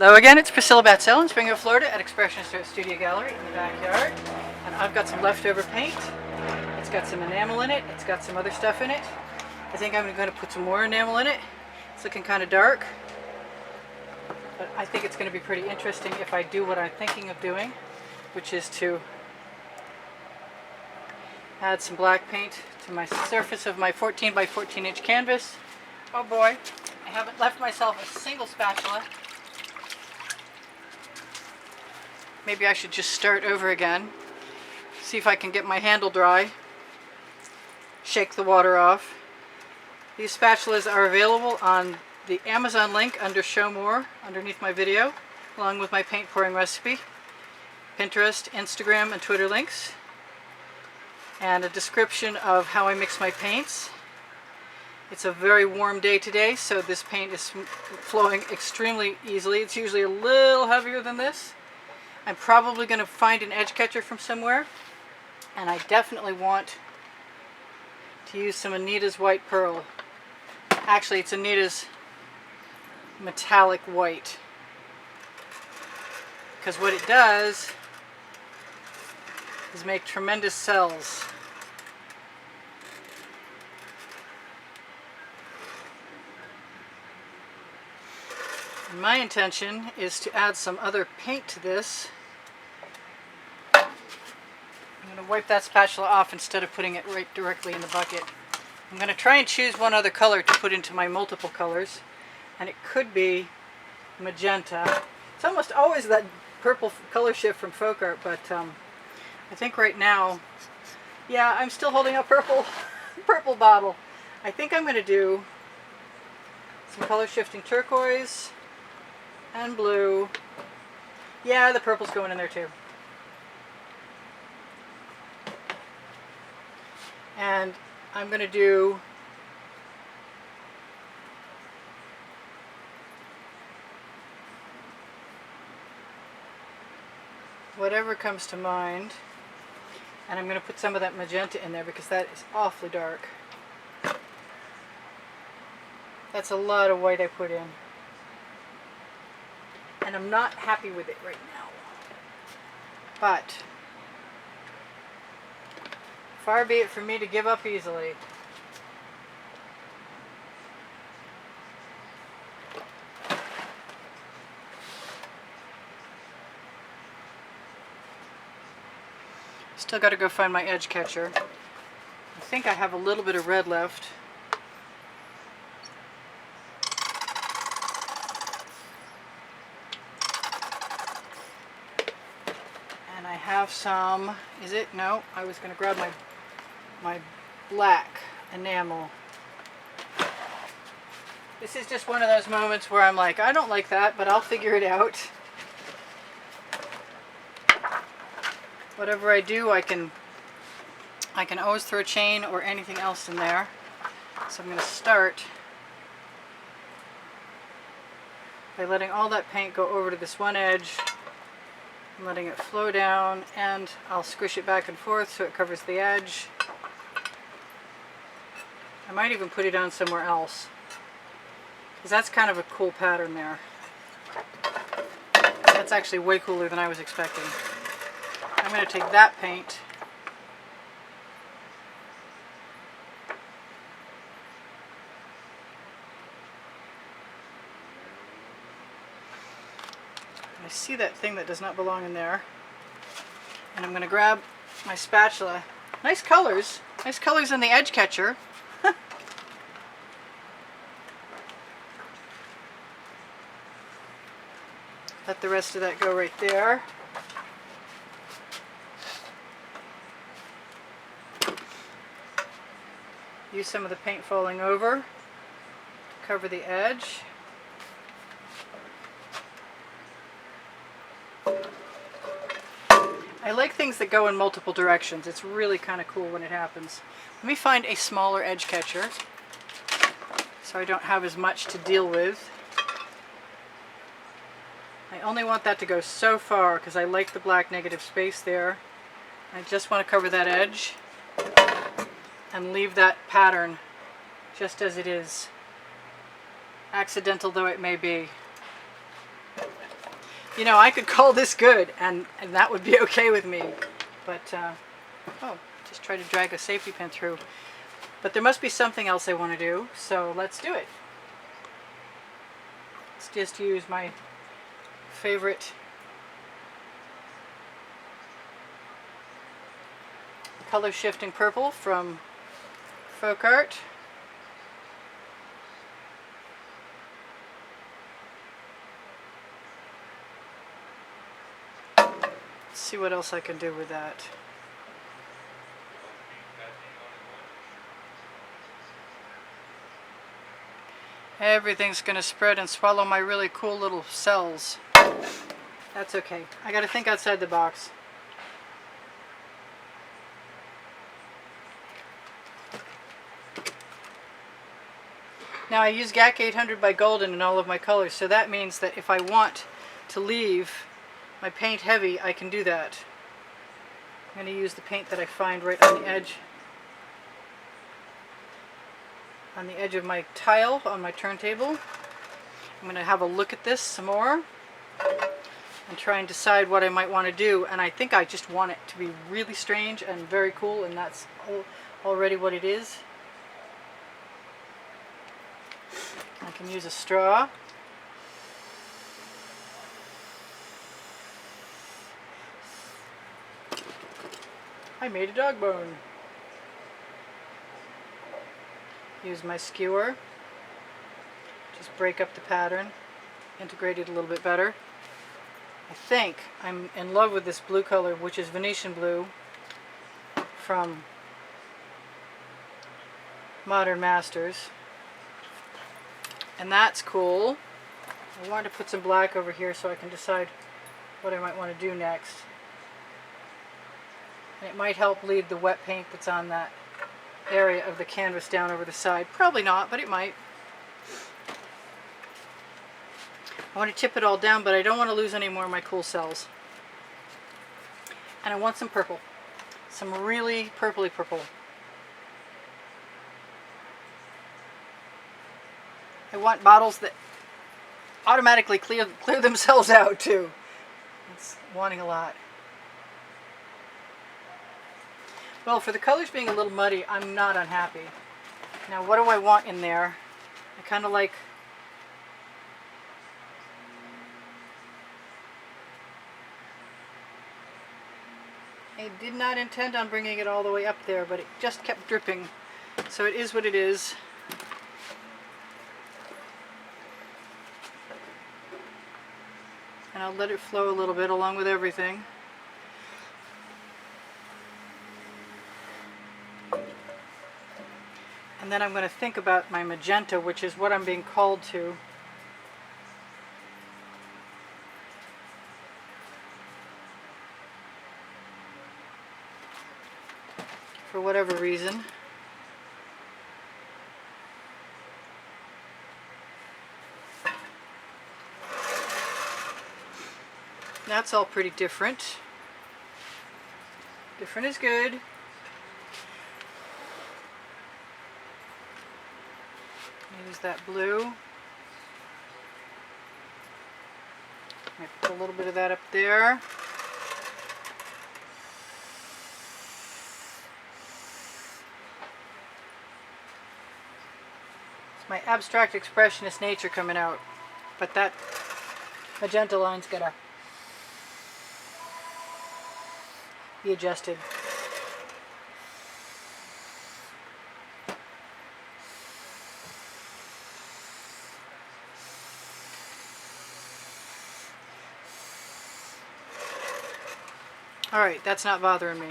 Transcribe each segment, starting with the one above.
Hello again, it's Priscilla Batzell in Spring Hill, Florida at Expressionist Art Studio Gallery in the backyard. And I've got some leftover paint. It's got some enamel in it. It's got some other stuff in it. I think I'm going to put some more enamel in it. It's looking kind of dark. But I think it's going to be pretty interesting if I do what I'm thinking of doing, which is to add some black paint to my surface of my 14 by 14 inch canvas. Oh boy, I haven't left myself a single spatula. Maybe I should just start over again, see if I can get my handle dry, shake the water off. These spatulas are available on the Amazon link under Show More underneath my video, along with my paint pouring recipe, Pinterest, Instagram, and Twitter links, and a description of how I mix my paints. It's a very warm day today, so this paint is flowing extremely easily. It's usually a little heavier than this. I'm probably going to find an edge catcher from somewhere, and I definitely want to use some Anita's white pearl. Actually, it's Anita's metallic white, because what it does is make tremendous cells. And my intention is to add some other paint to this. I'm going to wipe that spatula off instead of putting it right directly in the bucket. I'm going to try and choose one other color to put into my multiple colors, and it could be magenta. It's almost always that purple color shift from Folk Art, but I think right now, yeah, I'm still holding a purple bottle. I think I'm going to do some color shifting turquoise and blue. Yeah, the purple's going in there too. And I'm going to do whatever comes to mind. And I'm going to put some of that magenta in there because that is awfully dark. That's a lot of white I put in. And I'm not happy with it right now. But far be it from me to give up easily. Still got to go find my edge catcher. I think I have a little bit of red left. And I have some, is it? No, I was going to grab my black enamel. This is just one of those moments where I'm like, I don't like that, but I'll figure it out. Whatever I do, I can always throw chain or anything else in there. So I'm going to start by letting all that paint go over to this one edge, and letting it flow down, and I'll squish it back and forth so it covers the edge. I might even put it on somewhere else, because that's kind of a cool pattern there. That's actually way cooler than I was expecting. I'm going to take that paint and I see that thing that does not belong in there, and I'm going to grab my spatula. Nice colors in the edge catcher. Let the rest of that go right there. Use some of the paint falling over to cover the edge. I like things that go in multiple directions. It's really kind of cool when it happens. Let me find a smaller edge catcher so I don't have as much to deal with. I only want that to go so far because I like the black negative space there. I just want to cover that edge and leave that pattern just as it is, accidental though it may be. You know, I could call this good, and that would be okay with me. But, oh, just try to drag a safety pin through. But there must be something else I want to do, so let's do it. Let's just use my favorite color shifting purple from Deco-Art. Let's see what else I can do with that. Everything's going to spread and swallow my really cool little cells. That's okay. I got to think outside the box. Now I use GAC 800 by Golden in all of my colors, so that means that if I want to leave my paint heavy, I can do that. I'm going to use the paint that I find right on the edge of my tile on my turntable. I'm going to have a look at this some more and try and decide what I might want to do, and I think I just want it to be really strange and very cool, and that's already what it is. I can use a straw. I made a dog bone. Use my skewer. Just break up the pattern, integrate it a little bit better. I think I'm in love with this blue color, which is Venetian blue from Modern Masters. And that's cool. I wanted to put some black over here so I can decide what I might want to do next. And it might help lead the wet paint that's on that area of the canvas down over the side. Probably not, but it might. I want to tip it all down, but I don't want to lose any more of my cool cells. And I want some purple. Some really purpley purple. I want bottles that automatically clear themselves out too. It's wanting a lot. Well, for the colors being a little muddy, I'm not unhappy. Now, what do I want in there? I kind of like... I did not intend on bringing it all the way up there, but it just kept dripping. So it is what it is. And I'll let it flow a little bit along with everything. And then I'm going to think about my magenta, which is what I'm being called to. For whatever reason. That's all pretty different. Different is good. Use that blue. I put a little bit of that up there. It's my abstract expressionist nature coming out, but that magenta line's gotta be adjusted. Alright, that's not bothering me.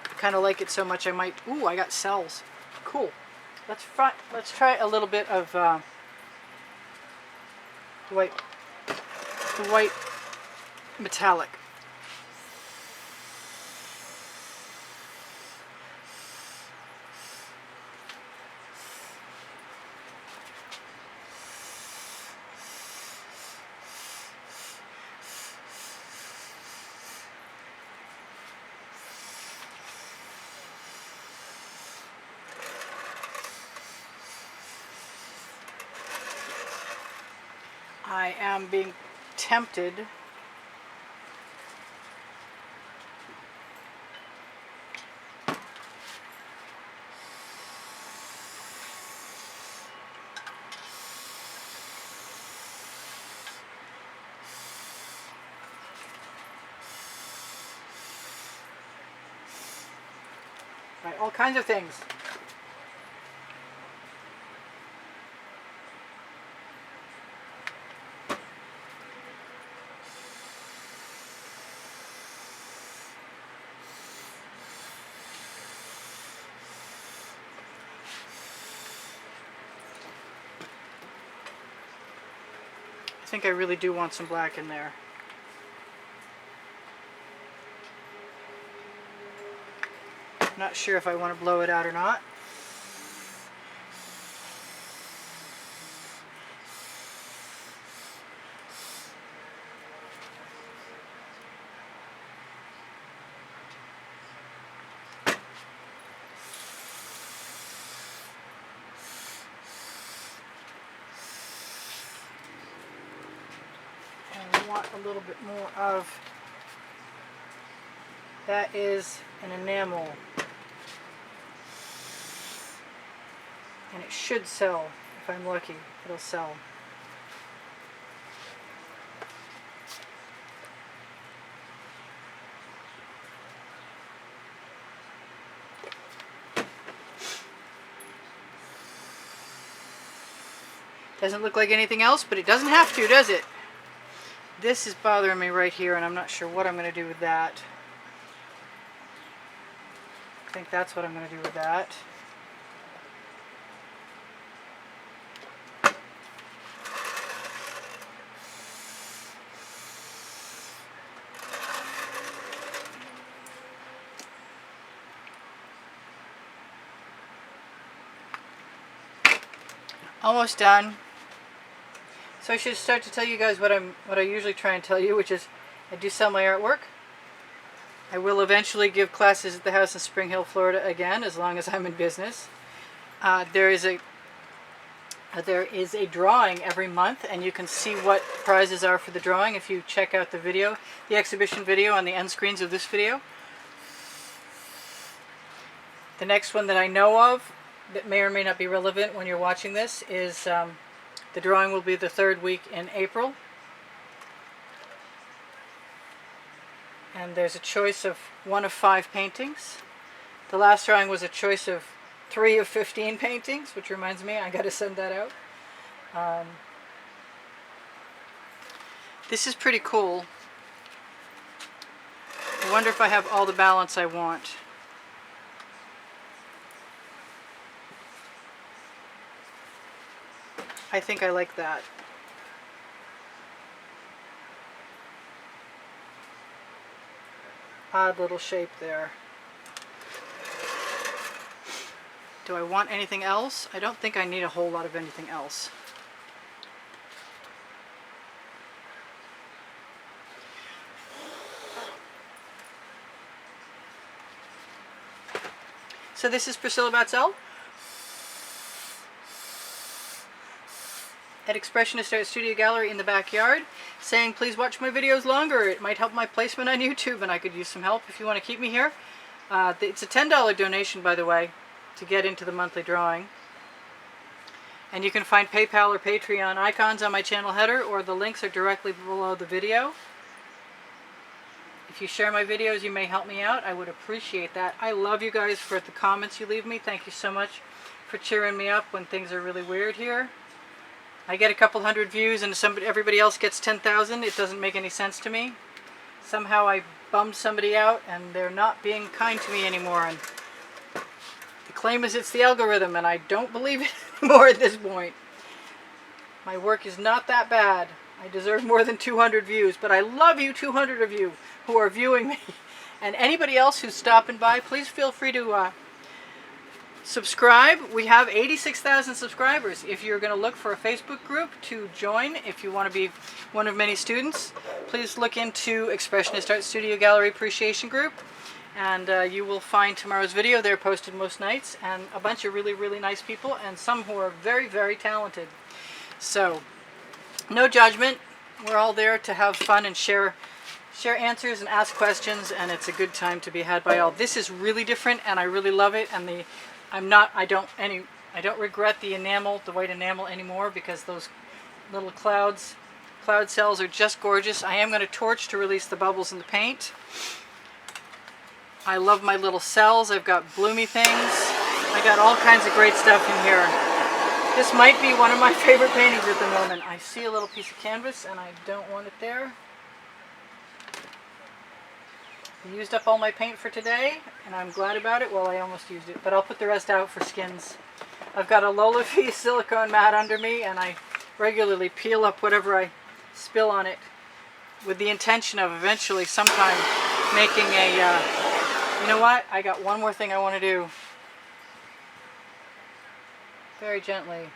I kind of like it so much I might... Ooh, I got cells. Cool. Let's try a little bit of the white metallic. I am being tempted Try all kinds of things. I think I really do want some black in there. Not sure if I want to blow it out or not. And I want a little bit more of, that is an enamel. And it should sell. If I'm lucky, it'll sell. Doesn't look like anything else, but it doesn't have to, does it? This is bothering me right here, and I'm not sure what I'm going to do with that. I think that's what I'm going to do with that. Almost done. So I should start to tell you guys what I usually try and tell you, which is I do sell my artwork. I will eventually give classes at the house in Spring Hill, Florida again, as long as I'm in business. There is a drawing every month, and you can see what prizes are for the drawing if you check out the video, the exhibition video on the end screens of this video. The next one that I know of that may or may not be relevant when you're watching this is the drawing will be the third week in April. And there's a choice of 1 of 5 paintings. The last drawing was a choice of 3 of 15 paintings, which reminds me, I got to send that out. This is pretty cool. I wonder if I have all the balance I want. I think I like that. Odd little shape there. Do I want anything else? I don't think I need a whole lot of anything else. So this is Priscilla Batzell at Expressionist Art Studio Gallery in the backyard, saying please watch my videos longer. It might help my placement on YouTube, and I could use some help if you want to keep me here. It's a $10 donation, by the way, to get into the monthly drawing. And you can find PayPal or Patreon icons on my channel header, or the links are directly below the video. If you share my videos, you may help me out. I would appreciate that. I love you guys for the comments you leave me. Thank you so much for cheering me up when things are really weird here. I get a couple hundred views and everybody else gets 10,000. It doesn't make any sense to me. Somehow I bummed somebody out and they're not being kind to me anymore. And the claim is it's the algorithm, and I don't believe it anymore at this point. My work is not that bad. I deserve more than 200 views, but I love you 200 of you who are viewing me. And anybody else who's stopping by, please feel free to subscribe. We have 86,000 subscribers. If you're going to look for a Facebook group to join, if you want to be one of many students, please look into Expressionist Art Studio Gallery Appreciation Group, and you will find tomorrow's video. They're posted most nights, and a bunch of really, really nice people, and some who are very, very talented. So, no judgment. We're all there to have fun and share answers and ask questions, and it's a good time to be had by all. This is really different, and I really love it, and I don't regret the enamel, the white enamel anymore, because those little cloud cells are just gorgeous. I am going to torch to release the bubbles in the paint. I love my little cells. I've got bloomy things. I got all kinds of great stuff in here. This might be one of my favorite paintings at the moment. I see a little piece of canvas and I don't want it there. I used up all my paint for today and I'm glad about it. Well, I almost used it, but I'll put the rest out for skins. I've got a Lolafi silicone mat under me and I regularly peel up whatever I spill on it with the intention of eventually sometime making a, you know what? I got one more thing I want to do. Very gently.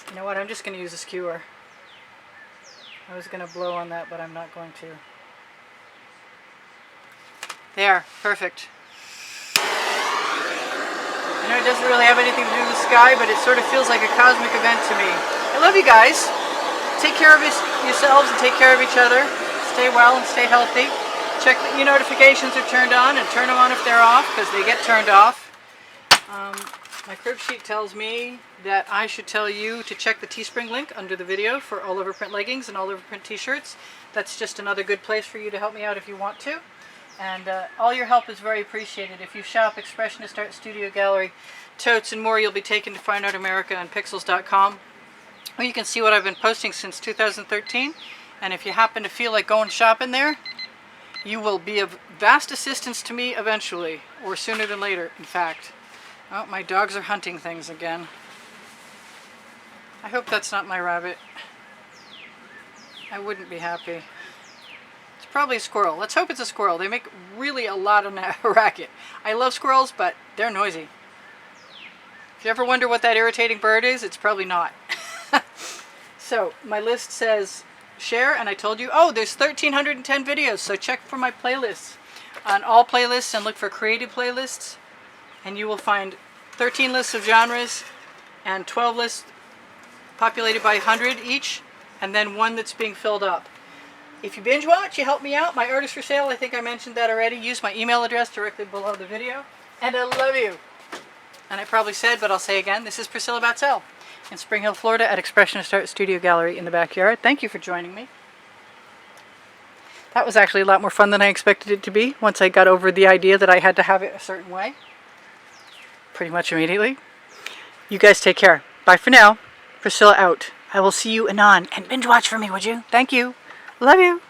You know what? I'm just going to use a skewer. I was going to blow on that, but I'm not going to. There. Perfect. I know it doesn't really have anything to do with the sky, but it sort of feels like a cosmic event to me. I love you guys. Take care of yourselves and take care of each other. Stay well and stay healthy. Check that your notifications are turned on and turn them on if they're off, because they get turned off. My crib sheet tells me that I should tell you to check the Teespring link under the video for all over print leggings and all over print t-shirts. That's just another good place for you to help me out if you want to. And all your help is very appreciated. If you shop Expressionist Art Studio Gallery, totes and more, you'll be taken to Fine Art America and Pixels.com. Or you can see what I've been posting since 2013. And if you happen to feel like going shopping there, you will be of vast assistance to me eventually, or sooner than later, in fact. Oh, my dogs are hunting things again. I hope that's not my rabbit. I wouldn't be happy. It's probably a squirrel. Let's hope it's a squirrel. They make really a lot of racket. I love squirrels, but they're noisy. If you ever wonder what that irritating bird is, it's probably not. So, my list says share, and I told you, oh, there's 1,310 videos, so check for my playlists. On all playlists and look for creative playlists, and you will find 13 lists of genres and 12 lists populated by 100 each, and then one that's being filled up. If you binge watch, you help me out. My art is for sale. I think I mentioned that already. Use my email address directly below the video. And I love you. And I probably said, but I'll say again, this is Priscilla Batzell in Spring Hill, Florida at Expressionist Art Studio Gallery in the backyard. Thank you for joining me. That was actually a lot more fun than I expected it to be once I got over the idea that I had to have it a certain way. Pretty much immediately. You guys take care. Bye for now. Priscilla out. I will see you anon. And binge watch for me, would you? Thank you. Love you.